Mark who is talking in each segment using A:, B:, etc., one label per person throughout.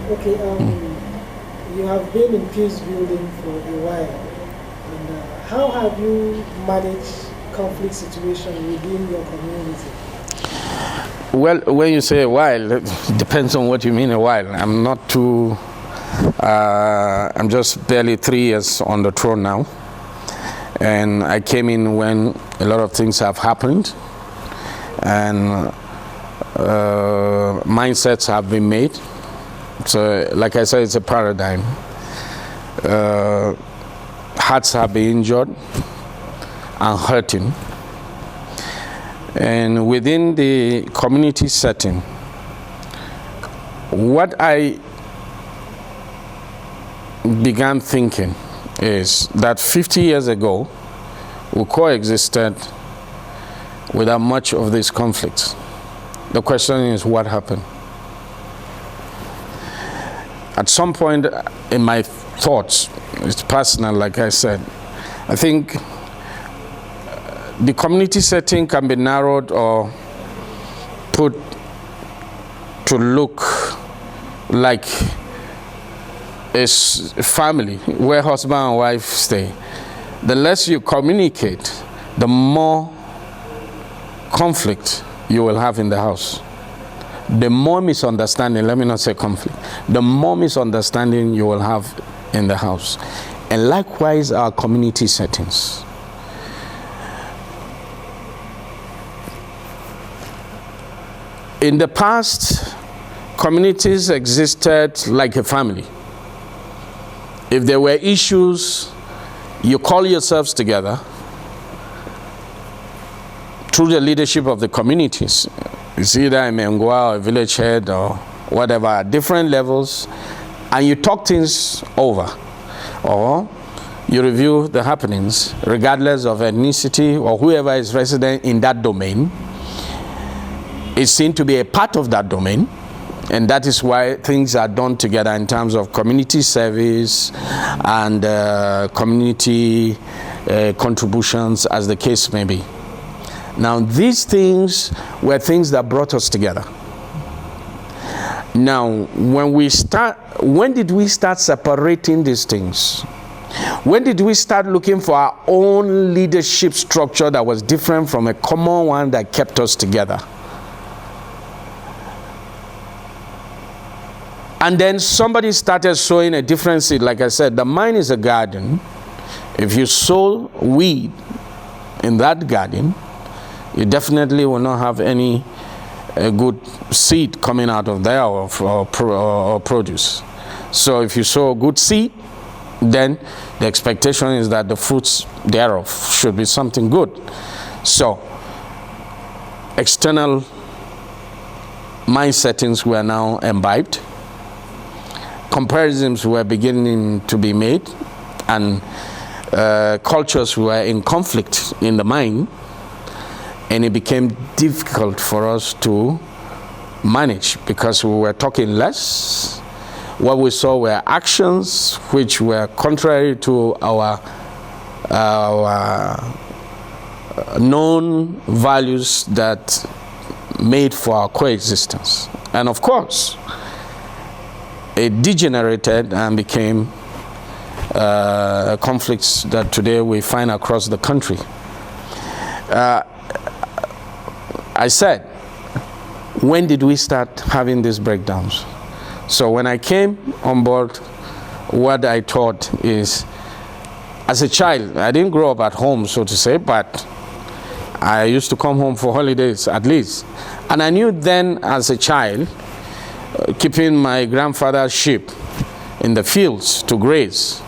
A: Okay, you have been in peace building for a while. And how have you managed conflict situation within your community?
B: Well, when you say a while, it depends on what you mean a while. I'm not too, I'm just barely 3 years on the throne now. And I came in when a lot of things have happened. And mindsets have been made. So, like I said, it's a paradigm. Hearts have been injured and hurting. And within the community setting, what I began thinking is that 50 years ago, we coexisted without much of these conflicts. The question is, what happened? At some point in my thoughts, it's personal, like I said, I think the community setting can be narrowed or put to look like a family where husband and wife stay. The less you communicate, the more conflict you will have in the house. The more misunderstanding, let me not say conflict, the more misunderstanding you will have in the house. And likewise, our community settings. In the past, communities existed like a family. If there were issues, you call yourselves together through the leadership of the communities. It's either a Mengwa or a village head or whatever, at different levels, and you talk things over, or you review the happenings, regardless of ethnicity or whoever is resident in that domain. Is seen to be a part of that domain, and that is why things are done together in terms of community service and community contributions, as the case may be. Now, these things were things that brought us together. Now, when did we start separating these things? When did we start looking for our own leadership structure that was different from a common one that kept us together? And then somebody started sowing a different seed. Like I said, the mind is a garden. If you sow weed in that garden, you definitely will not have any good seed coming out of there or produce. So if you sow a good seed, then the expectation is that the fruits thereof should be something good. So external mind settings were now imbibed. Comparisons were beginning to be made, and cultures were in conflict in the mind, and it became difficult for us to manage because we were talking less. What we saw were actions which were contrary to our known values that made for our coexistence. And of course, it degenerated and became conflicts that today we find across the country. I said, when did we start having these breakdowns? So when I came on board, what I thought is, as a child, I didn't grow up at home, so to say, but I used to come home for holidays at least. And I knew then as a child, keeping my grandfather's sheep in the fields to graze,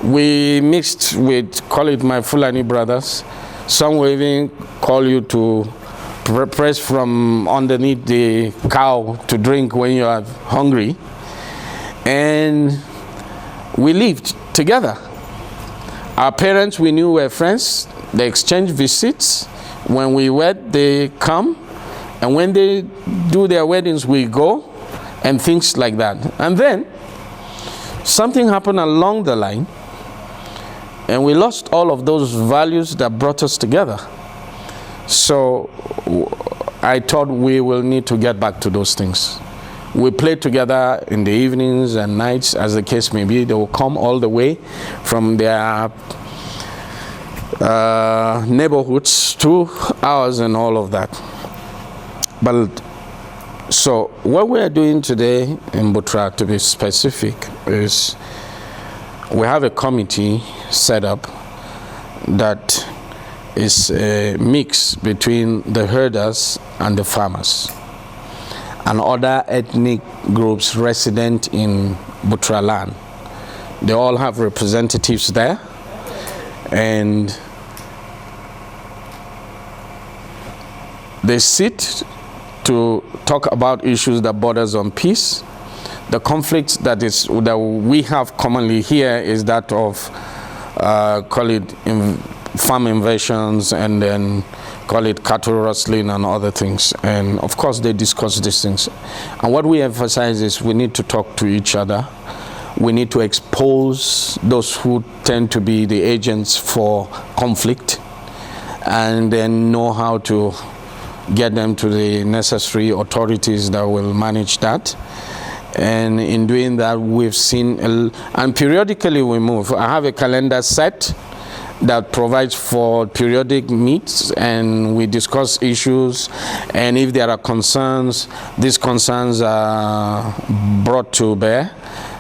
B: we mixed with, call it my Fulani brothers. Some will even call you to press from underneath the cow to drink when you are hungry. And we lived together. Our parents, we knew, were friends. They exchanged visits. When we wed, they come. And when they do their weddings, we go. And things like that. And then something happened along the line, and we lost all of those values that brought us together. So I thought we will need to get back to those things. We play together in the evenings and nights, as the case may be. They will come all the way from their neighborhoods to ours and all of that. But so what we are doing today in Butura, to be specific, is we have a committee set up that is a mix between the herders and the farmers and other ethnic groups resident in Butura land. They all have representatives there, and they sit to talk about issues that borders on peace. The conflicts that we have commonly here is that of call it farm invasions, and then call it cattle rustling and other things. And of course they discuss these things. And what we emphasize is we need to talk to each other. We need to expose those who tend to be the agents for conflict, and then know how to get them to the necessary authorities that will manage that. And in doing that, we've seen, and periodically we move. I have a calendar set that provides for periodic meets, and we discuss issues, and if there are concerns, these concerns are brought to bear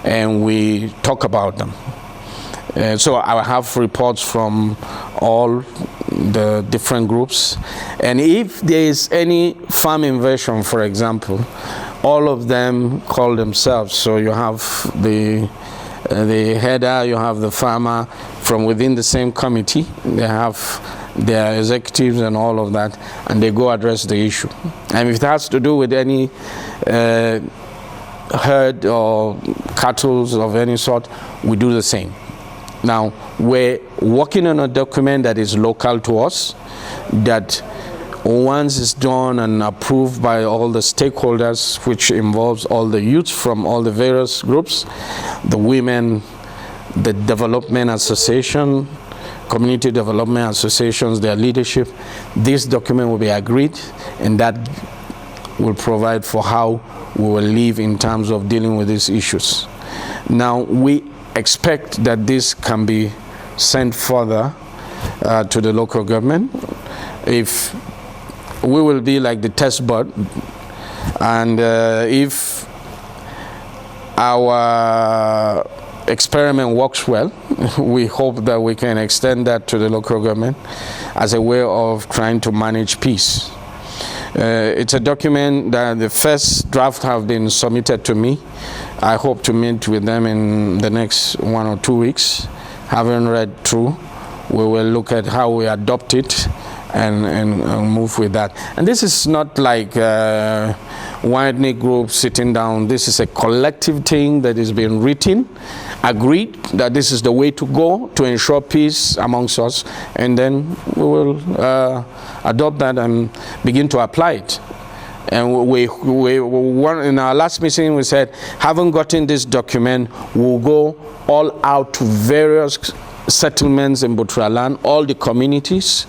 B: and we talk about them. So I have reports from all the different groups, and if there is any farm invasion, for example, all of them call themselves. So you have the header, you have the farmer from within the same committee. They have their executives and all of that, and they go address the issue. And if it has to do with any herd or cattle of any sort, we do the same. Now, we're working on a document that is local to us, that once it's done and approved by all the stakeholders, which involves all the youth from all the various groups, the women, the development association, community development associations, their leadership, this document will be agreed, and that will provide for how we will live in terms of dealing with these issues. Now, we expect that this can be sent further to the local government. If we will be like the test bed, and if our experiment works well, we hope that we can extend that to the local government as a way of trying to manage peace. It's a document that the first draft have been submitted to me. I hope to meet with them in the next 1 or 2 weeks. Having read through, we will look at how we adopt it and move with that. And this is not like one ethnic group sitting down. This is a collective thing that is being written, agreed that this is the way to go to ensure peace amongst us, and then we will adopt that and begin to apply it. And we in our last meeting we said, having gotten this document, we'll go all out to various settlements in Butura land, all the communities,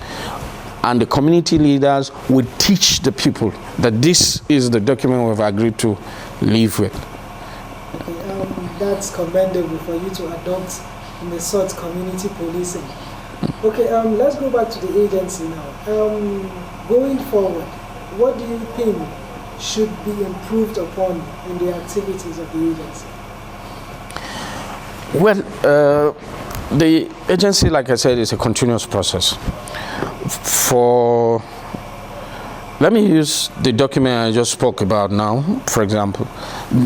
B: and the community leaders will teach the people that this is the document we've agreed to live with.
A: Okay, that's commendable for you to adopt in the sort community policing. Okay, let's go back to the agency now. Going forward, what do you think should be improved upon in the activities of the agency?
B: Well, the agency, like I said, is a continuous process. Let me use the document I just spoke about now, for example.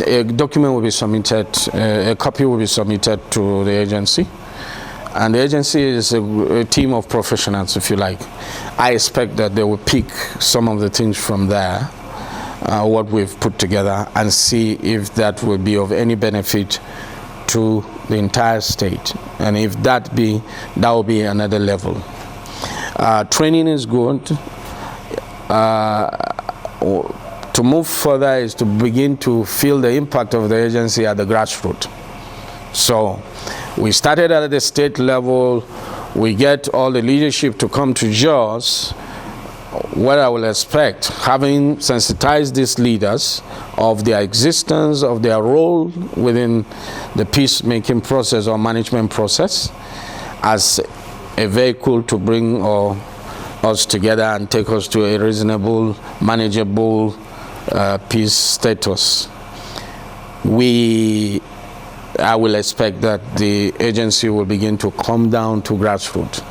B: A document will be submitted, a copy will be submitted to the agency. And the agency is a team of professionals, if you like. I expect that they will pick some of the things from there, what we've put together, and see if that will be of any benefit to the entire state. And if that will be another level. Training is good. To move further is to begin to feel the impact of the agency at the grassroots. So we started at the state level. We get all the leadership to come to JAWS. what I will expect, having sensitized these leaders of their existence, of their role within the peacemaking process or management process, as a vehicle to bring us together and take us to a reasonable, manageable peace status. I will expect that the agency will begin to come down to grassroots.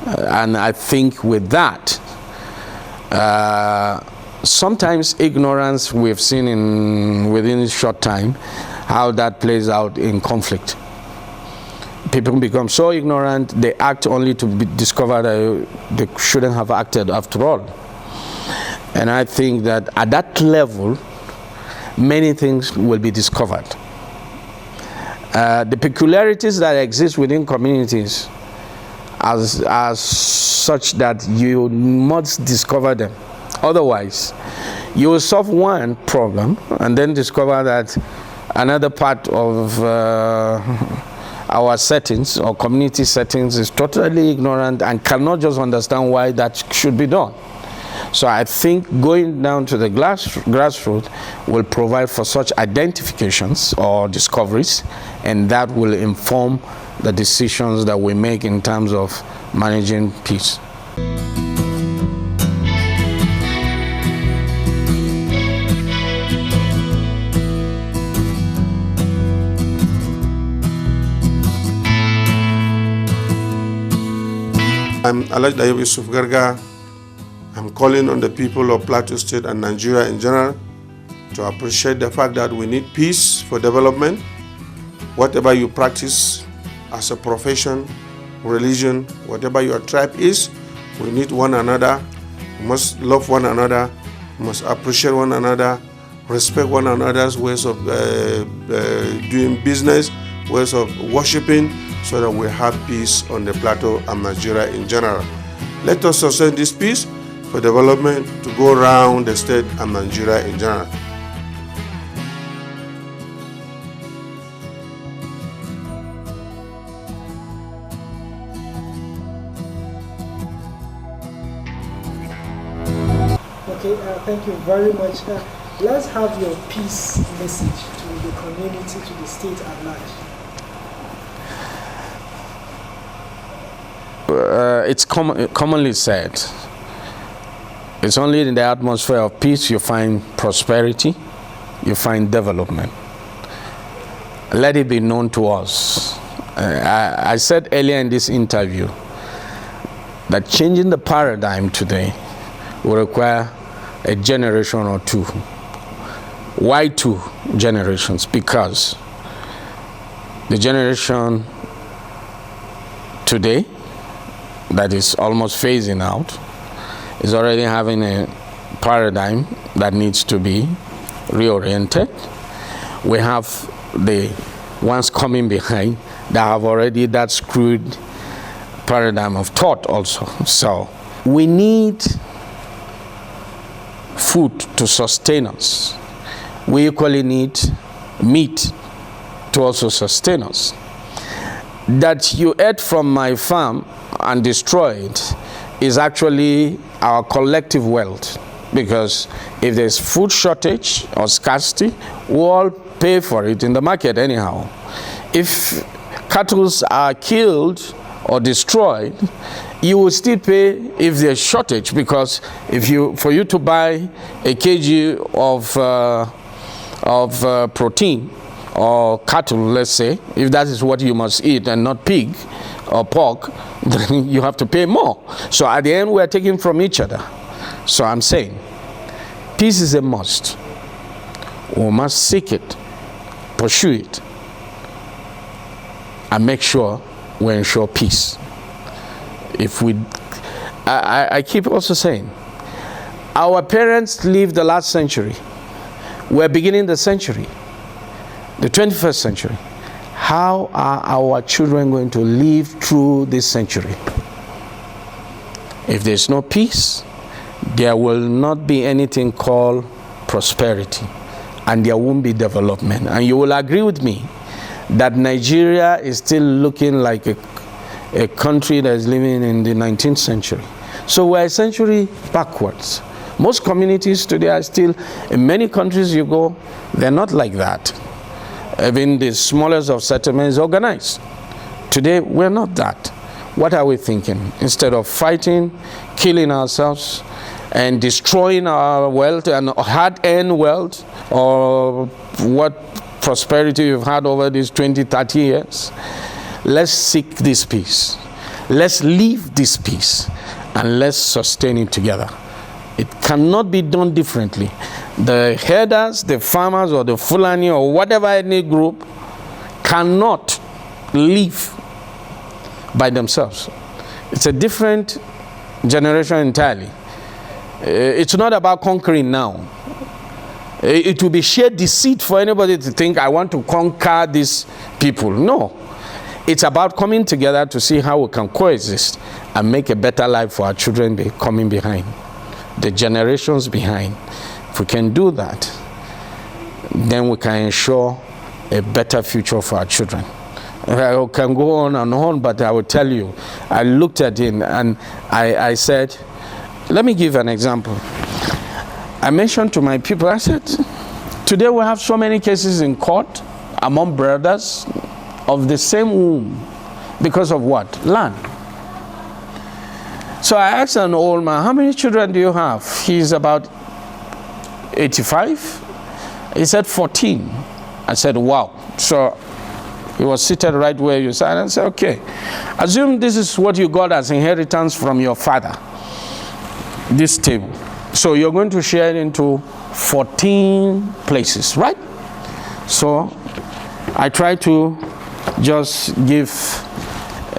B: And I think with that, sometimes ignorance we've seen within a short time, how that plays out in conflict. People become so ignorant, they act only to discover that they shouldn't have acted after all. And I think that at that level, many things will be discovered. The peculiarities that exist within communities are such that you must discover them. Otherwise, you will solve one problem and then discover that another part of our settings or community settings is totally ignorant and cannot just understand why that should be done. So I think going down to the grassroots will provide for such identifications or discoveries, and that will inform the decisions that we make in terms of managing peace.
C: I'm Alhaji Yusuf Garga. I'm calling on the people of Plateau State and Nigeria in general to appreciate the fact that we need peace for development. Whatever you practice as a profession, religion, whatever your tribe is, we need one another. We must love one another. We must appreciate one another, respect one another's ways of doing business, ways of worshiping, so that we have peace on the plateau and Nigeria in general. Let us sustain this peace for development to go around the state and Nigeria in general.
A: Okay, thank you very much. Let's have your peace message to the community, to the state at large.
B: It's commonly said, it's only in the atmosphere of peace you find prosperity, you find development. Let it be known to us. I said earlier in this interview that changing the paradigm today will require a generation or two. Why 2 generations? Because the generation today that is almost phasing out is already having a paradigm that needs to be reoriented. We have the ones coming behind that have already that screwed paradigm of thought also. So we need food to sustain us. We equally need meat to also sustain us. That you ate from my farm and destroy it is actually our collective wealth, because if there's food shortage or scarcity, we'll all pay for it in the market anyhow. If cattle are killed or destroyed, you will still pay if there's shortage, because for you to buy a kg of protein or cattle, let's say, if that is what you must eat and not pig or pork, then you have to pay more. So at the end, we are taking from each other. So I'm saying, peace is a must. We must seek it, pursue it, and make sure we ensure peace. I keep also saying, our parents lived the last century. We're beginning the century, the 21st century. How are our children going to live through this century? If there's no peace, there will not be anything called prosperity, and there won't be development. And you will agree with me that Nigeria is still looking like a country that is living in the 19th century. So we're a century backwards. Most communities today are still, in many countries you go, they're not like that. Even the smallest of settlements organized. Today we're not that. What are we thinking? Instead of fighting, killing ourselves, and destroying our wealth and hard-earned wealth, or what prosperity you've had over these 20, 30 years, let's seek this peace. Let's live this peace, and let's sustain it together. It cannot be done differently. The herders, the farmers, or the Fulani, or whatever ethnic group cannot live by themselves. It's a different generation entirely. It's not about conquering now. It will be sheer deceit for anybody to think, I want to conquer these people. No. It's about coming together to see how we can coexist and make a better life for our children coming behind, the generations behind. If we can do that, then we can ensure a better future for our children. I can go on, but I will tell you, I looked at it and I said, let me give an example. I mentioned to my people, I said, today we have so many cases in court among brothers of the same womb. Because of what? Land. So I asked an old man, how many children do you have? He's about 85. He said 14. I said, wow. So he was seated right where you sat, and I said, okay, assume this is what you got as inheritance from your father, this table. So you're going to share it into 14 places, right? So I try to just give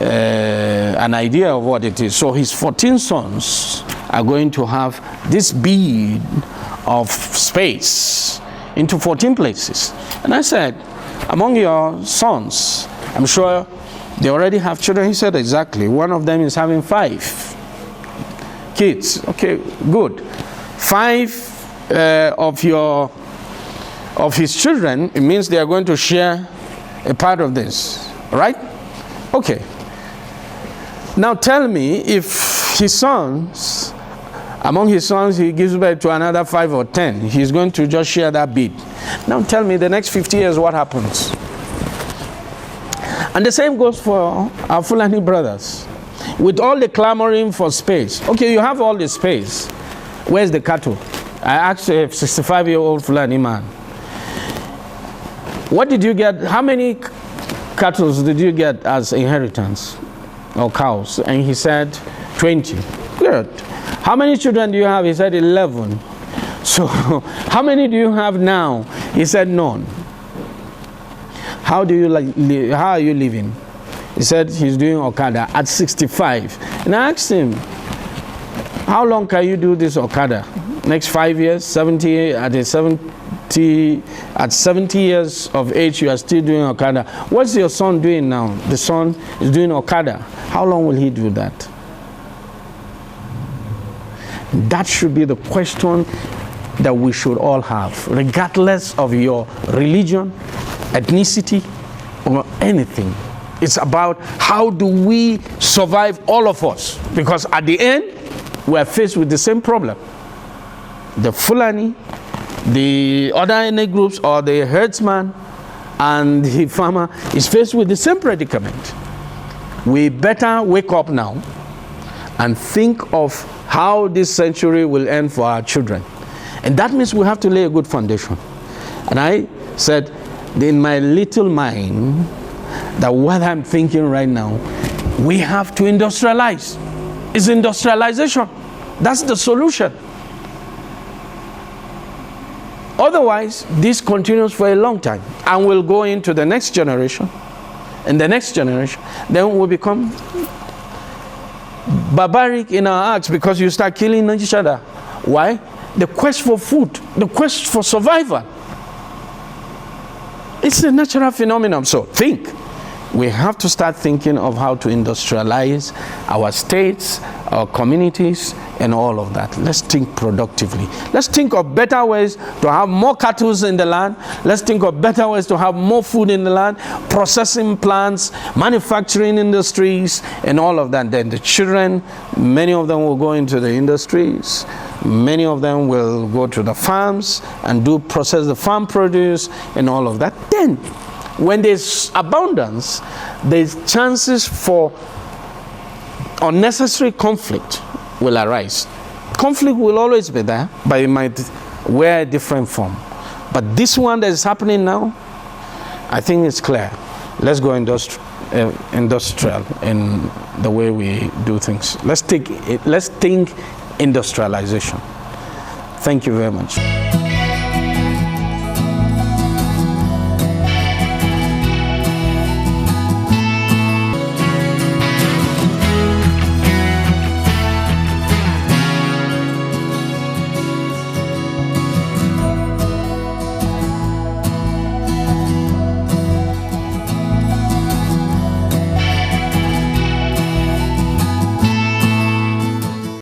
B: an idea of what it is. So his 14 sons are going to have this bead of space into 14 places. And I said, among your sons, I'm sure they already have children. He said, exactly. One of them is having 5 kids. Okay, good. 5 of his children, it means they are going to share a part of this, right? Okay. Now tell me, if his sons, among his sons, he gives birth to another 5 or 10, he's going to just share that bit. Now tell me, the next 50 years, what happens? And the same goes for our Fulani brothers. With all the clamoring for space. Okay, you have all the space. Where's the cattle? I asked a 65-year-old Fulani man, what did you get? How many cattle did you get as inheritance or cows? And he said 20. Good. How many children do you have? He said 11. So how many do you have now? He said none. How do you how are you living? He said he's doing Okada at 65. And I asked him, how long can you do this Okada? Next 5 years, 70, at 70 years of age, you are still doing Okada. What's your son doing now? The son is doing Okada. How long will he do that? That should be the question that we should all have, regardless of your religion, ethnicity, or anything. It's about how do we survive, all of us, because at the end we are faced with the same problem. The Fulani, the other ethnic groups, or the herdsman and the farmer is faced with the same predicament. We better wake up now and think of how this century will end for our children. And that means we have to lay a good foundation. And I said, in my little mind, that what I'm thinking right now, we have to industrialize. It's industrialization. That's the solution. Otherwise, this continues for a long time and will go into the next generation. And the next generation, then we'll become barbaric in our acts because you start killing each other. Why? The quest for food, the quest for survival. It's a natural phenomenon. So think, we have to start thinking of how to industrialize our states, our communities, and all of that. Let's think productively. Let's think of better ways to have more cattle in the land. Let's think of better ways to have more food in the land, processing plants, manufacturing industries, and all of that. Then the children, many of them will go into the industries. Many of them will go to the farms and process the farm produce and all of that. Then, when there's abundance, there's chances for unnecessary conflict will arise. Conflict will always be there, but it might wear a different form. But this one that is happening now, I think it's clear. Let's go industrial in the way we do things. Let's think industrialization. Thank you very much.